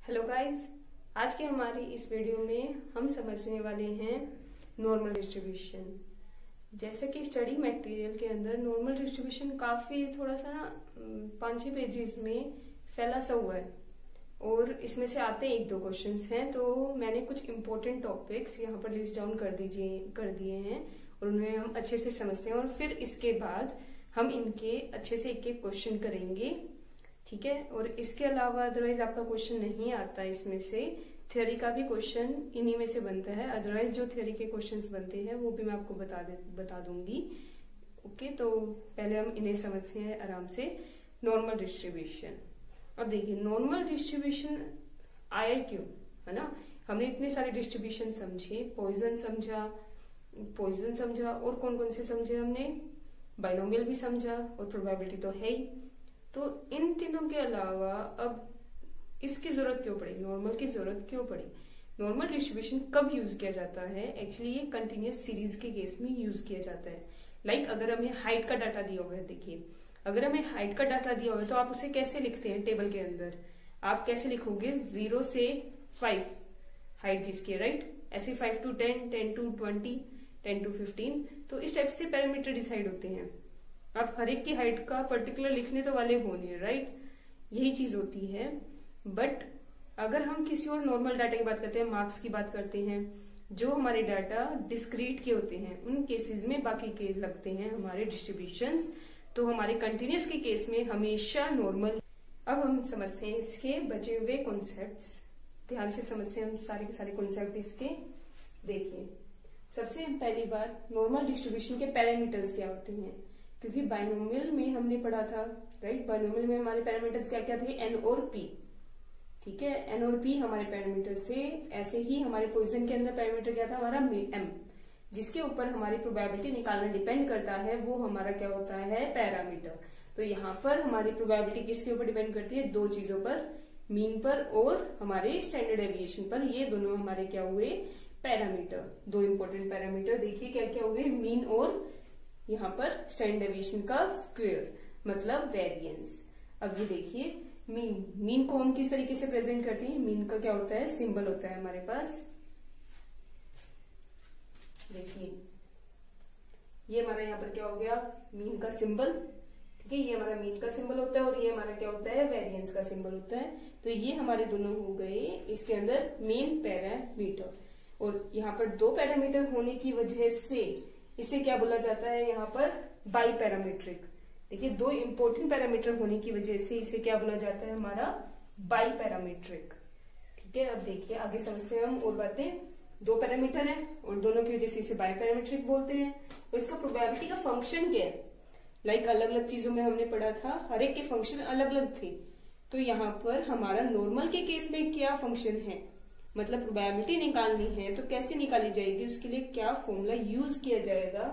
Hello guys, आज के हमारी इस वीडियो में हम समझने वाले हैं नॉर्मल डिस्ट्रीब्यूशन। जैसे कि स्टडी मटेरियल के अंदर नॉर्मल डिस्ट्रीब्यूशन काफी थोड़ा सा ना 5-6 पेजेस में फैला सा हुआ है और इसमें से आते हैं 1-2 क्वेश्चंस हैं। तो मैंने कुछ इंपॉर्टेंट टॉपिक्स यहाँ पर लिस्ट डाउन कर दिए हैं और उन्हें हम अच्छे से समझते हैं और फिर इसके बाद हम इनके अच्छे से एक एक क्वेश्चन करेंगे, ठीक है। और इसके अलावा अदरवाइज आपका क्वेश्चन नहीं आता इसमें से, थ्योरी का भी क्वेश्चन इन्हीं में से बनता है। अदरवाइज जो थ्योरी के क्वेश्चंस बनते हैं वो भी मैं आपको बता दूंगी। ओके, तो पहले हम इन्हें समझते हैं आराम से। नॉर्मल डिस्ट्रीब्यूशन, अब देखिए नॉर्मल डिस्ट्रीब्यूशन आया क्यों, है ना। हमने इतने सारे डिस्ट्रीब्यूशन समझे, पॉइजन समझा और कौन कौन से समझे हमने, बाइनोमियल भी समझा और प्रोबेबिलिटी तो है ही। तो इन तीनों के अलावा अब इसकी जरूरत क्यों पड़ी, नॉर्मल की जरूरत क्यों पड़ी। नॉर्मल डिस्ट्रीब्यूशन कब यूज किया जाता है, एक्चुअली ये कंटिन्यूअस सीरीज के केस में यूज किया जाता है। लाइक अगर हमें हाइट का डाटा दिया हुआ है, देखिए अगर हमें हाइट का डाटा दिया हुआ है तो आप उसे कैसे लिखते हैं टेबल के अंदर, आप कैसे लिखोगे 0 से 5 हाइट जिसकी, राइट, ऐसे 5 to 10, 10 to 20, 10 to 15, तो इस टाइप से पैरामीटर डिसाइड होते हैं। आप हर एक की हाइट का पर्टिकुलर लिखने तो वाले हो नहीं, राइट, यही चीज होती है। बट अगर हम किसी और नॉर्मल डाटा की बात करते हैं, मार्क्स की बात करते हैं, जो हमारे डाटा डिस्क्रीट के होते हैं उन केसेस में बाकी के लगते हैं हमारे डिस्ट्रीब्यूशंस। तो हमारे कंटिन्यूअस के केस में हमेशा नॉर्मल। अब हम समझते हैं इसके बचे हुए कॉन्सेप्ट्स, ध्यान से समझते हैं हम सारे के सारे कॉन्सेप्ट इसके। देखिए सबसे पहली बात, नॉर्मल डिस्ट्रीब्यूशन के पैरामीटर्स क्या होते हैं, क्योंकि बाइनोमियल में हमने पढ़ा था, राइट, बाइनोमियल में हमारे पैरामीटर्स क्या क्या थे, एन और पी, ठीक है, एन और पी हमारे पैरामीटर्स थे। ऐसे ही हमारे पॉइजन के अंदर पैरामीटर क्या था हमारा, एम, जिसके ऊपर हमारी प्रोबेबिलिटी निकालना डिपेंड करता है, वो हमारा क्या होता है, पैरामीटर। तो यहाँ पर हमारी प्रोबेबिलिटी किसके ऊपर डिपेंड करती है, 2 चीजों पर, मीन पर और हमारे स्टैंडर्ड डेविएशन पर। ये दोनों हमारे क्या हुए, पैरामीटर, 2 इंपॉर्टेंट पैरामीटर। देखिए क्या क्या हुए, मीन और यहाँ पर स्टैंडर्ड डेविएशन का स्क्वायर, मतलब वेरिएंस। अब ये देखिए मीन को हम किस तरीके से प्रेजेंट करते हैं, मीन का क्या होता है, सिंबल होता है हमारे पास। देखिए ये हमारा यहाँ पर क्या हो गया, मीन का सिंबल, ठीक है, ये हमारा मीन का सिंबल होता है और ये हमारा क्या होता है, वेरिएंस का सिंबल होता है। तो ये हमारे दोनों हो गए इसके अंदर मेन पैरामीटर। और यहाँ पर 2 पैरामीटर होने की वजह से इसे क्या बोला जाता है, यहाँ पर बाई पैरामीट्रिक। देखिए 2 इंपॉर्टेंट पैरामीटर होने की वजह से इसे क्या बोला जाता है, हमारा बाई पैरामीट्रिक, ठीक है। अब देखिए आगे समझते हैं हम और बातें। 2 पैरामीटर है और दोनों की वजह से इसे बाई पैरामीट्रिक बोलते हैं। और इसका प्रोबेबिलिटी का फंक्शन क्या है, लाइक अलग अलग चीजों में हमने पढ़ा था, हर एक के फंक्शन अलग अलग थे। तो यहाँ पर हमारा नॉर्मल के केस में क्या फंक्शन है, मतलब प्रोबेबिलिटी निकालनी है तो कैसे निकाली जाएगी, उसके लिए क्या फॉर्मूला यूज किया जाएगा,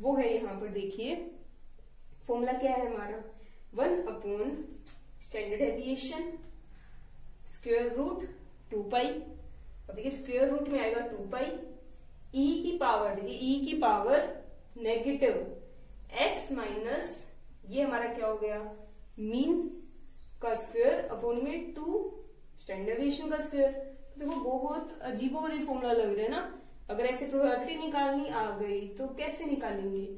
वो है यहाँ पर। देखिए फॉर्मूला क्या है हमारा, 1 upon standard deviation square root 2 pi. अब देखिए स्क्वायर रूट में आएगा 2 पाई, ई की पावर, देखिए ई की पावर नेगेटिव x माइनस ये हमारा क्या हो गया, मीन का स्क्वायर अपॉन में 2 स्टैंडर्ड डेविएशन का स्क्वायर। तो देखो बहुत अजीबोगरीब फॉर्मूला लग रहा है ना। अगर ऐसे प्रोबेबिलिटी निकालनी आ गई तो कैसे निकालेंगे।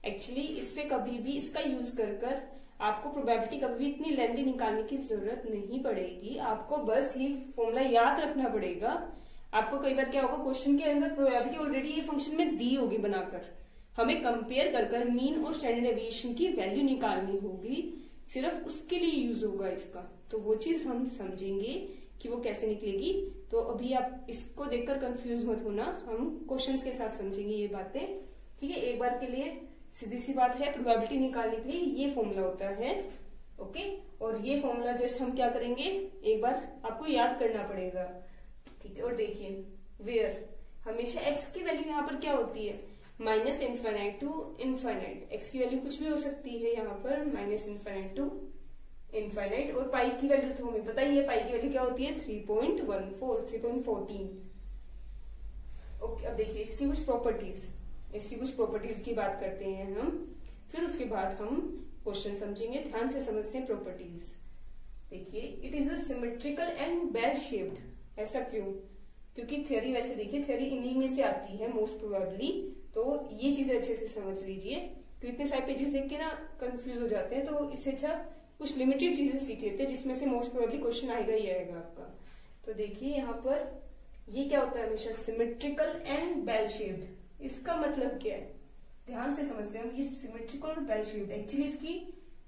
एक्चुअली इससे कभी भी इसका यूज कर आपको प्रोबेबिलिटी कभी भी इतनी लेंथी निकालने की जरूरत नहीं पड़ेगी। आपको बस ये फॉर्मूला याद रखना पड़ेगा। आपको कई बार क्या होगा, क्वेश्चन के अंदर प्रोबेबिलिटी ऑलरेडी ये फंक्शन में दी होगी बनाकर, हमें कंपेयर कर मीन और स्टैंडर्ड डेविएशन की वैल्यू निकालनी होगी, सिर्फ उसके लिए यूज होगा इसका। तो वो चीज हम समझेंगे कि वो कैसे निकलेगी। तो अभी आप इसको देखकर कंफ्यूज मत होना, हम क्वेश्चंस के साथ समझेंगे ये बातें, ठीक है। एक बार के लिए सीधी सी बात है, प्रोबेबिलिटी निकालने के लिए ये फॉर्मूला होता है, ओके। और ये फॉर्मूला जस्ट हम क्या करेंगे, एक बार आपको याद करना पड़ेगा, ठीक है। और देखिए वेयर हमेशा एक्स की वैल्यू यहाँ पर क्या होती है, minus infinite to infinite. X की वैल्यू कुछ भी हो सकती है यहाँ पर, माइनस इन्फाइनाइट टू इनफाइनाइट। और पाई की वैल्यू तो हमें पता ही है, पाई की वैल्यू क्या होती है, 3.14, 3.14। ओके, अब देखिए इसकी कुछ प्रॉपर्टीज की बात करते हैं हम, फिर उसके बाद हम क्वेश्चन समझेंगे। ध्यान से समझते हैं प्रॉपर्टीज। देखिए it is a symmetrical and bell shaped. ऐसा क्यों? क्योंकि थ्योरी वैसे देखिए थ्योरी इन्हीं में से आती है मोस्ट प्रोबेबली, तो ये चीजें अच्छे से समझ लीजिए। तो इतने सारे पेजेस देख के ना कंफ्यूज हो जाते हैं, तो इससे अच्छा कुछ लिमिटेड चीजें सीख लेते हैं जिसमें से मोस्ट प्रोबेबली क्वेश्चन आएगा ही आएगा आपका। तो देखिए यहाँ पर ये क्या होता है हमेशा, सिमेट्रिकल एंड बेल शेप्ड। इसका मतलब क्या है, ध्यान से समझते हैं हम। ये सिमेट्रिकल और बेल शेप्ड, एक्चुअली इसकी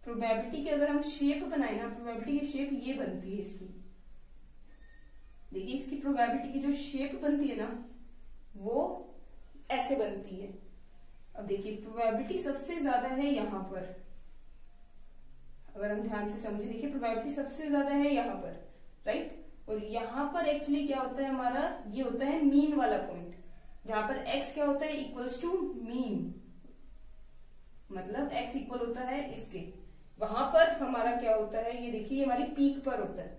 प्रोबेबिलिटी की अगर हम शेप बनाए ना, प्रोबेबिलिटी की शेप ये बनती है इसकी। देखिए इसकी प्रोबेबिलिटी की जो शेप बनती है ना वो ऐसे बनती है। अब देखिए प्रोबेबिलिटी सबसे ज्यादा है यहाँ पर, अगर हम ध्यान से समझे, देखिए प्रोबेबिलिटी सबसे ज्यादा है यहाँ पर, राइट। और यहाँ पर एक्चुअली क्या होता है हमारा, ये होता है मीन वाला पॉइंट, जहां पर x क्या होता है, इक्वल्स टू मीन, मतलब x इक्वल होता है इसके, वहां पर हमारा क्या होता है, ये देखिए हमारी पीक पर होता है।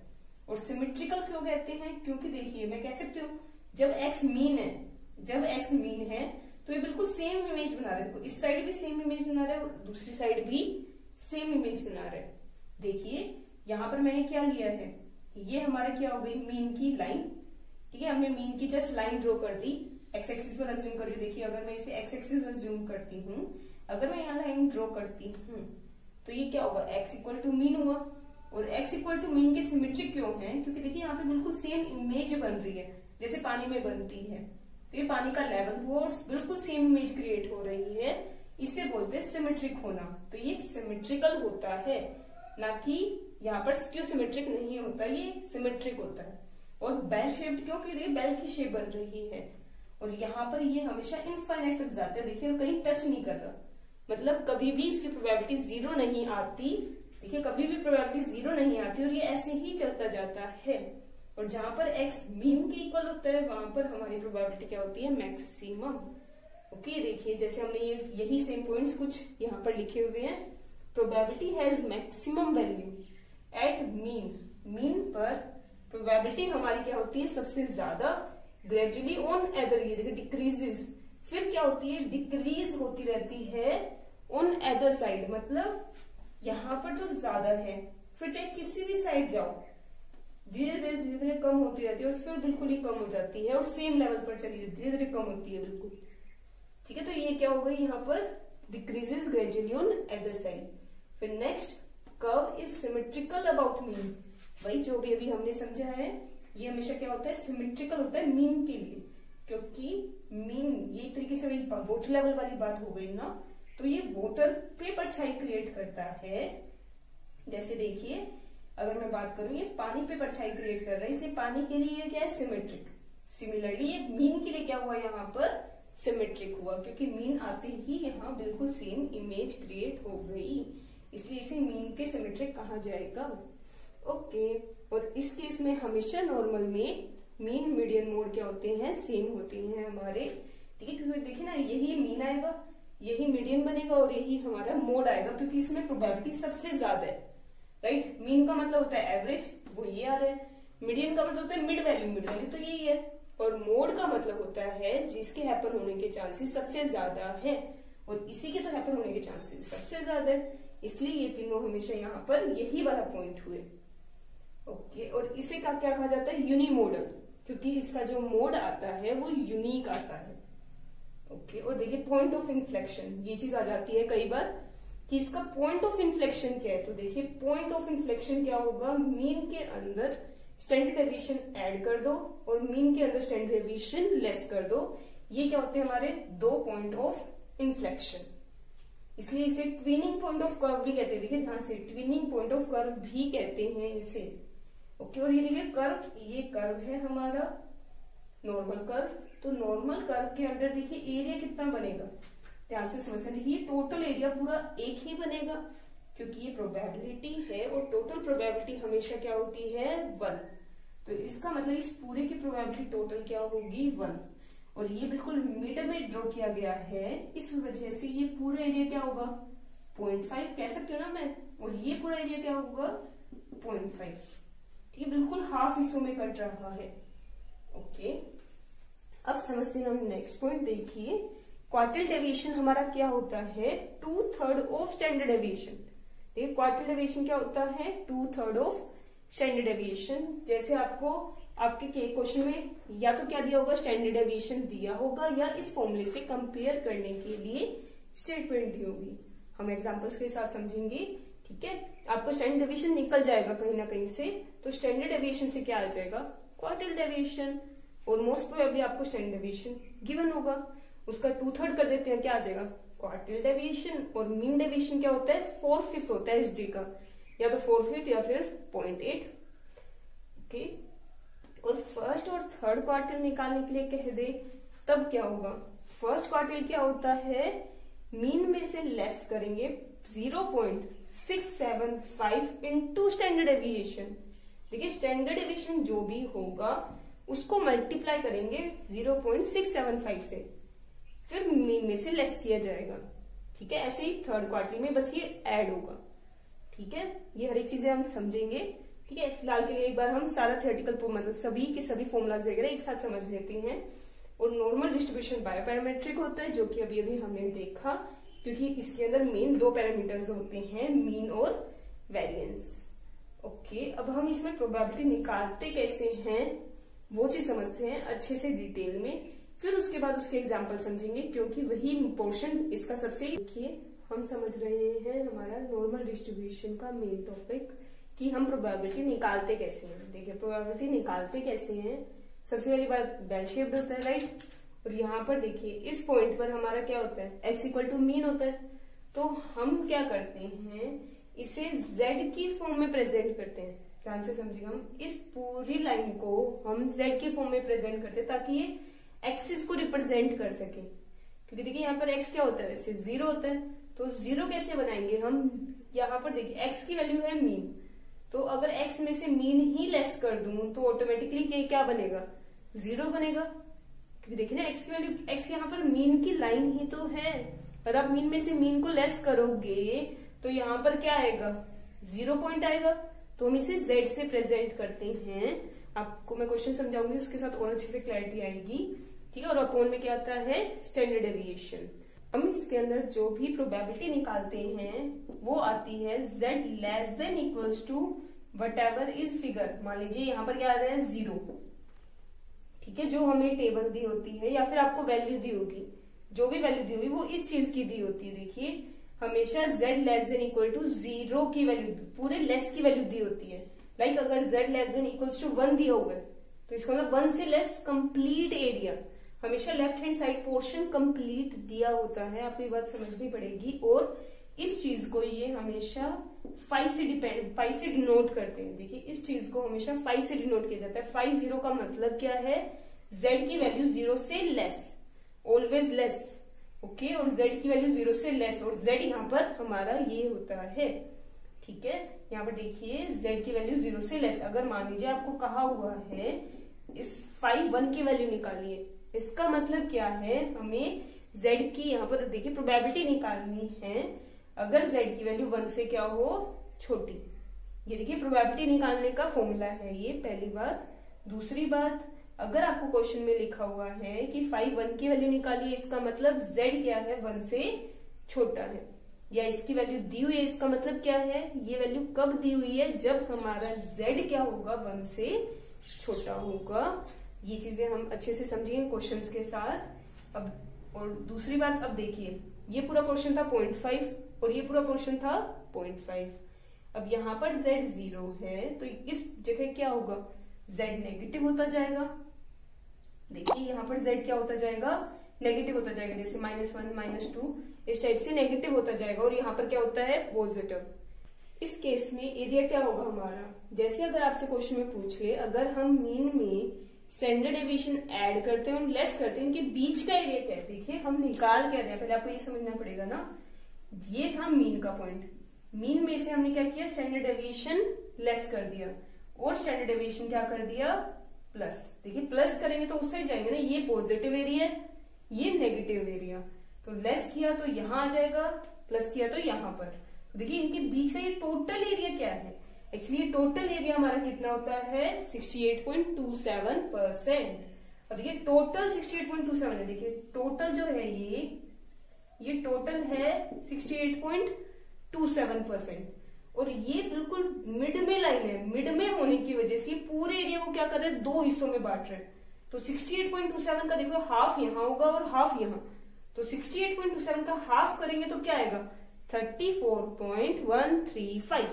और सिमेट्रिकल क्यों कहते हैं, क्योंकि देखिए मैं कह सकती हूँ जब x मीन है, जब x मीन है तो ये बिल्कुल सेम इमेज बना रहा है। देखो इस साइड भी सेम इमेज बना रहा है और दूसरी साइड भी सेम इमेज बना रहा है। देखिए यहाँ पर मैंने क्या लिया है, ये हमारा क्या हो गई, मीन की लाइन, ठीक है। हमने मीन की जस्ट लाइन ड्रॉ कर दी, एक्स एक्सिस पर अज्यूम कर रही हूँ। देखिए अगर मैं इसे एक्स एक्सिस अज्यूम करती हूँ, अगर मैं यहाँ लाइन ड्रॉ करती हूँ तो ये क्या होगा, x इक्वल टू मीन हुआ। और x इक्वल टू मीन के सिमेट्रिक क्यों है, क्योंकि देखिए यहाँ पे बिल्कुल सेम इमेज बन रही है जैसे पानी में बनती है। तो ये पानी का लेवल हुआ और बिल्कुल सेम इमेज क्रिएट हो रही है, इससे बोलते हैं सिमेट्रिक होना। तो ये सिमेट्रिकल होता है, ना कि यहाँ पर स्क्यू सिमेट्रिक नहीं होता, ये सिमेट्रिक होता है। और बेल शेप्ड क्यों, क्योंकि बेल की शेप बन रही है और यहाँ पर ये हमेशा इनफाइनाइट तक जाते हैं। देखिए कहीं टच नहीं कर रहा, मतलब कभी भी इसकी प्रोबेबिलिटी जीरो नहीं आती। देखिए कभी भी प्रोबेबिलिटी जीरो नहीं आती और ये ऐसे ही चलता जाता है। और जहां पर x मीन के इक्वल होता है वहां पर हमारी प्रोबेबिलिटी क्या होती है, मैक्सिमम। ओके देखिए जैसे हमने ये यही सेम पॉइंट्स कुछ यहाँ पर लिखे हुए हैं। Probability has maximum value at mean, mean पर प्रोबेबिलिटी हमारी क्या होती है सबसे ज्यादा, ग्रेजुअली ऑन अदर, ये देखिए डिक्रीजेस, फिर क्या होती है डिक्रीज होती रहती है ऑन अदर साइड, मतलब यहाँ पर तो ज्यादा है, फिर चाहे किसी भी साइड जाओ धीरे धीरे कम होती रहती है और फिर बिल्कुल ही कम हो जाती है और सेम लेवल पर चली जाती है, धीरे धीरे कम होती है बिल्कुल, ठीक है। तो ये क्या हो गई यहाँ पर, decreases gradually on other side. फिर next, curve is symmetrical about mean, वही जो भी अभी हमने समझा है, ये हमेशा क्या होता है, सिमेट्रिकल होता है मीन के लिए, क्योंकि मीन ये एक तरीके से वही वोटर लेवल वाली बात हो गई ना, तो ये वोटर पे परछाई क्रिएट करता है। जैसे देखिए अगर मैं बात करूं, ये पानी पे परछाई क्रिएट कर रहा है, इसलिए पानी के लिए ये क्या है, सिमेट्रिक। सिमिलरली ये मीन के लिए क्या हुआ, यहाँ पर सिमेट्रिक हुआ, क्योंकि मीन आते ही यहाँ बिल्कुल सेम इमेज क्रिएट हो गई, इसलिए इसे मीन के सिमेट्रिक कहा जाएगा। ओके, और इस केस में हमेशा नॉर्मल में मीन मीडियन मोड क्या होते हैं, सेम होते हैं हमारे, ठीक है। क्योंकि देखिए ना यही मीन आएगा, यही मीडियन बनेगा और यही हमारा मोड आएगा, क्योंकि इसमें प्रोबेबिलिटी सबसे ज्यादा है, राइट। मीन का मतलब होता है एवरेज, वो ये आ रहा है, मीडियन का मतलब होता है मिड वैल्यू तो यही है, और मोड का मतलब होता है जिसके हैपन होने के चांसेस सबसे ज्यादा है, और इसी के तो हैपन होने के चांसेस सबसे ज्यादा है, इसलिए ये तीनों हमेशा यहाँ पर यही वाला पॉइंट हुए। ओके, और इसे क्या कहा जाता है, यूनिमोडल, क्योंकि इसका जो मोड आता है वो यूनिक आता है। ओके, और देखिए पॉइंट ऑफ इन्फ्लेक्शन, ये चीज आ जाती है कई बार कि इसका पॉइंट ऑफ इन्फ्लेक्शन क्या है। तो देखिए पॉइंट ऑफ इन्फ्लेक्शन क्या होगा, मीन के अंदर स्टैंडर्ड डेविएशन ऐड कर दो और मीन के अंदर स्टैंडर्ड डेविएशन लेस कर दो, ये क्या होते हैं हमारे दो पॉइंट ऑफ इन्फ्लेक्शन, इसलिए इसे ट्विनिंग पॉइंट ऑफ कर्व भी कहते हैं। देखिए ध्यान से, ट्विनिंग पॉइंट ऑफ कर्व भी कहते हैं इसे। ओके, और ये देखिए कर्व, ये कर्व है हमारा नॉर्मल कर्व, तो नॉर्मल कर्व के अंदर देखिए एरिया कितना बनेगा, ध्यान से समझना। देखिए टोटल एरिया पूरा एक ही बनेगा, क्योंकि ये प्रोबेबिलिटी है और टोटल प्रोबेबिलिटी हमेशा क्या होती है, 1। तो इसका मतलब इस पूरे की प्रोबेबिलिटी टोटल क्या होगी, 1। और ये बिल्कुल मिड में ड्रॉ किया गया है, इस वजह से ये पूरा एरिया क्या होगा, 0.5 कह सकते हो ना मैं, और ये पूरा एरिया क्या होगा, 0.5, ठीक है, बिल्कुल हाफ हिस्सों में कट रहा है। ओके, अब समझते हैं हम नेक्स्ट पॉइंट। देखिए क्वार्टल डेविएशन हमारा क्या होता है, 2/3 ऑफ स्टैंडर्ड डेविएशन। देखिए क्वार्टल डेविएशन क्या होता है, 2/3 ऑफ स्टैंडर्ड डेविएशन, जैसे आपको आपके क्वेश्चन में या तो क्या दिया होगा, स्टैंडर्ड डेविएशन दिया होगा, या इस फॉर्मूले से कंपेयर करने के लिए स्टेटमेंट दी होगी। हम एग्जांपल्स के साथ समझेंगे, ठीक है। आपको स्टैंडर्ड डेविएशन निकल जाएगा कहीं ना कहीं से, तो स्टैंडर्ड डेविएशन से क्या आ जाएगा, क्वार्टाइल डेविएशन, और मोस्ट प्रोबेबली आपको स्टैंडर्ड डेविएशन गिवन होगा, उसका 2/3 कर देते हैं, क्या आ जाएगा, क्वार्टाइल डेविएशन। और मीन डेविएशन क्या होता है, 4/5 होता है एसडी का, या तो 4/5 या फिर 0.8, ओके। और फर्स्ट और थर्ड क्वार्टाइल निकालने के लिए कह दे, तब क्या होगा, फर्स्ट क्वार्टाइल क्या होता है, मीन में से लेस करेंगे 0.675 इंटू स्टैंडर्ड डेविएशन। देखिए स्टैंडर्ड डेविएशन जो भी होगा उसको मल्टीप्लाई करेंगे 0.675 से, फिर मीन में से लेस किया जाएगा, ठीक है। ऐसे ही थर्ड क्वार्टाइल में बस ये ऐड होगा, ठीक है। ये हर एक चीजें हम समझेंगे, ठीक है। फिलहाल के लिए एक बार हम सारा थियोरेटिकल मतलब सभी के सभी फॉर्मूलाज वगैरह एक साथ समझ लेते हैं। और नॉर्मल डिस्ट्रीब्यूशन बायोपैरामेट्रिक होता है, जो कि अभी अभी हमने देखा, क्योंकि इसके अंदर मेन 2 पैरामीटर्स होते हैं, मीन और वेरिएंस, ओके। अब हम इसमें प्रोबेबिलिटी निकालते कैसे हैं वो चीज समझते हैं अच्छे से डिटेल में, फिर उसके बाद उसके एग्जाम्पल समझेंगे, क्योंकि वही पोर्शन इसका सबसे, देखिए हम समझ रहे हैं हमारा नॉर्मल डिस्ट्रीब्यूशन का मेन टॉपिक कि हम प्रोबेबिलिटी निकालते कैसे हैं। देखिए प्रोबेबिलिटी निकालते कैसे हैं, सबसे पहली बात बेल शेप्ड होता है, राइट। और यहाँ पर देखिए इस पॉइंट पर हमारा क्या होता है, x इक्वल टू मीन होता है, तो हम क्या करते हैं, इसे z की फॉर्म में प्रेजेंट करते हैं। ध्यान से समझिए, हम इस पूरी लाइन को हम z की फॉर्म में प्रेजेंट करते हैं ताकि ये एक्सिस को रिप्रेजेंट कर सके, क्योंकि देखिए यहाँ पर x क्या होता है, वैसे 0 होता है, तो 0 कैसे बनाएंगे हम, यहाँ पर देखिए x की वैल्यू है मीन, तो अगर x में से मीन ही लेस कर दूं तो ऑटोमेटिकली क्या बनेगा, 0 बनेगा, क्योंकि देखिए ना x की वैल्यू, x यहाँ पर मीन की लाइन ही तो है, और आप मीन में से मीन को लेस करोगे तो यहाँ पर क्या आएगा, 0 पॉइंट आएगा, तो हम इसे z से प्रेजेंट करते हैं। आपको मैं क्वेश्चन समझाऊंगी, उसके साथ और अच्छे से क्लैरिटी आएगी, ठीक है। और अपॉन में क्या आता है, स्टैंडर्ड डेविएशन। हम इसके अंदर जो भी प्रोबेबिलिटी निकालते हैं वो आती है z less than equals to whatever is figure. मान लीजिए यहाँ पर क्या आ रहा है, 0, ठीक है, जो हमें टेबल दी होती है या फिर आपको वैल्यू दी होगी, जो भी वैल्यू दी होगी वो इस चीज की दी होती है। देखिए हमेशा z less than equal to 0 की वैल्यू, पूरे लेस की वैल्यू दी होती है। लाइक अगर z less than equals to 1 दिया हुआ है तो इसका मतलब 1 से लेस कंप्लीट एरिया, हमेशा left hand side portion complete दिया होता है, आपको ये बात समझनी पड़ेगी। और इस चीज को ये हमेशा 5 से डिनोट करते हैं। देखिए इस चीज को हमेशा 5 से डिनोट किया जाता है। 5 0 का मतलब क्या है, z की वैल्यू 0 से लेस, ऑलवेज लेस, ओके। और z की वैल्यू 0 से लेस, और z यहाँ पर हमारा ये होता है, ठीक है। यहाँ पर देखिए z की वैल्यू 0 से लेस, अगर मान लीजिए आपको कहा हुआ है इस 1 की वैल्यू निकालिए, इसका मतलब क्या है, हमें z की यहाँ पर देखिए प्रोबेबिलिटी निकालनी है, अगर z की वैल्यू 1 से क्या हो, छोटी। ये देखिए प्रोबेबिलिटी निकालने का फॉर्मूला है ये, पहली बात। दूसरी बात, अगर आपको क्वेश्चन में लिखा हुआ है कि 1 की वैल्यू निकालिए, इसका मतलब z क्या है, 1 से छोटा है, या इसकी वैल्यू दी हुई है, इसका मतलब क्या है, ये वैल्यू कब दी हुई है, जब हमारा z क्या होगा, 1 से छोटा होगा। ये चीजें हम अच्छे से समझेंगे क्वेश्चंस के साथ। अब और दूसरी बात, अब देखिए ये पूरा पोर्शन था 0.5 और ये पूरा पोर्शन था 0.5। अब यहाँ पर z 0 है तो इस जगह क्या होगा, z नेगेटिव होता जाएगा। देखिए यहाँ पर z क्या होता जाएगा, नेगेटिव होता जाएगा, जैसे -1 -2 इस टाइप से नेगेटिव होता जाएगा। और यहाँ पर क्या होता है, पॉजिटिव। इस केस में एरिया क्या होगा हमारा, जैसे अगर आपसे क्वेश्चन में पूछे, अगर हम मीन में स्टैंडर्ड डेविएशन ऐड करते हैं और लेस करते हैं, इनके बीच का एरिया क्या है। देखिए हम निकाल क्या रहे हैं, पहले आपको ये समझना पड़ेगा ना। ये था मीन का पॉइंट, मीन में से हमने क्या किया, स्टैंडर्ड डेविएशन लेस कर दिया और स्टैंडर्ड डेविएशन क्या कर दिया, प्लस। देखिए प्लस करेंगे तो उस साइड जाएंगे ना, ये पॉजिटिव एरिया है, ये नेगेटिव एरिया, तो लेस किया तो यहां आ जाएगा, प्लस किया तो यहां पर। तो देखिए इनके बीच का ये टोटल एरिया क्या है, एक्चुअली टोटल एरिया हमारा कितना होता है, 68.27%। अब देखिए टोटल 68.27 है, देखिए टोटल जो है ये टोटल है 68.27%। और ये बिल्कुल मिड में लाइन है। मिड में होने की वजह से पूरे एरिया को क्या कर रहे हैं, दो हिस्सों में बांट रहे हैं। तो 68.27 का देखो हाफ यहाँ होगा और हाफ यहाँ। तो 68.27 का हाफ करेंगे तो क्या आएगा, 34.135।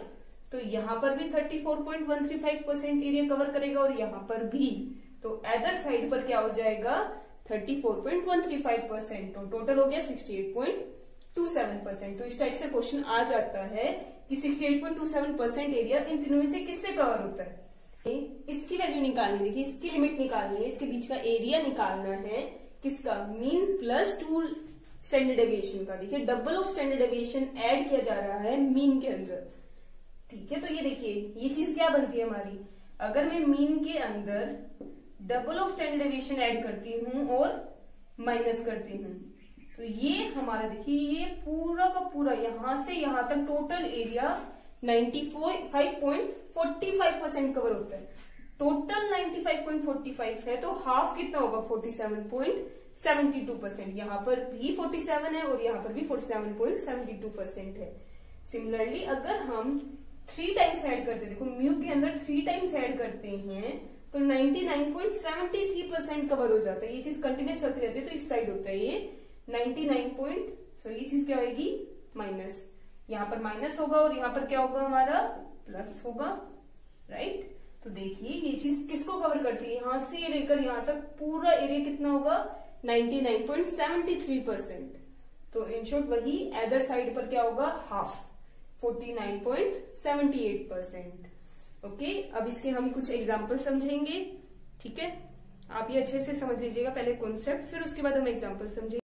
तो यहाँ पर भी 34.135% एरिया कवर करेगा और यहाँ पर भी। तो अदर साइड पर क्या हो जाएगा, 34.135%। तो टोटल हो गया 68.27%। तो इस टाइप से क्वेश्चन आ जाता है कि 68.27% एरिया इन तीनों में से किससे कवर होता है। इसकी वैल्यू निकालनी, देखिए इसकी लिमिट निकालनी है, इसके बीच का एरिया निकालना है किसका, मीन प्लस 2 स्टैंडर्ड डेविएशन का। देखिए double of standard deviation add किया जा रहा है मीन के अंदर, ठीक है। तो ये देखिए ये चीज क्या बनती है हमारी, अगर मैं मीन के अंदर double of standard deviation add करती हूं और माइनस करती हूं, तो ये हमारा देखिए ये पूरा का पूरा यहां से यहां तक टोटल एरिया 95.45% कवर होता है। टोटल 95.45 है तो हाफ कितना होगा, 47.72%। यहाँ पर भी 47 है और यहाँ पर भी 47.72% है। सिमिलरली अगर हम 3 टाइम्स ऐड करते हैं, देखो म्यू के अंदर 3 टाइम्स ऐड करते हैं तो 99.73% कवर हो जाता है। ये चीज कंटिन्यूस चलती रहती है तो इस साइड होता है ये 99. सो ये चीज क्या होगी, माइनस। यहाँ पर माइनस होगा और यहाँ पर क्या होगा हमारा, प्लस होगा, राइट। तो देखिए ये चीज किसको कवर करती है, यहां से लेकर यहां तक पूरा एरिया कितना होगा, 99.73%। तो इन शॉर्ट वही अदर साइड पर क्या होगा, हाफ, 49.78%। ओके, अब इसके हम कुछ एग्जाम्पल समझेंगे, ठीक है। आप ये अच्छे से समझ लीजिएगा, पहले कॉन्सेप्ट, फिर उसके बाद हम एग्जाम्पल समझेंगे।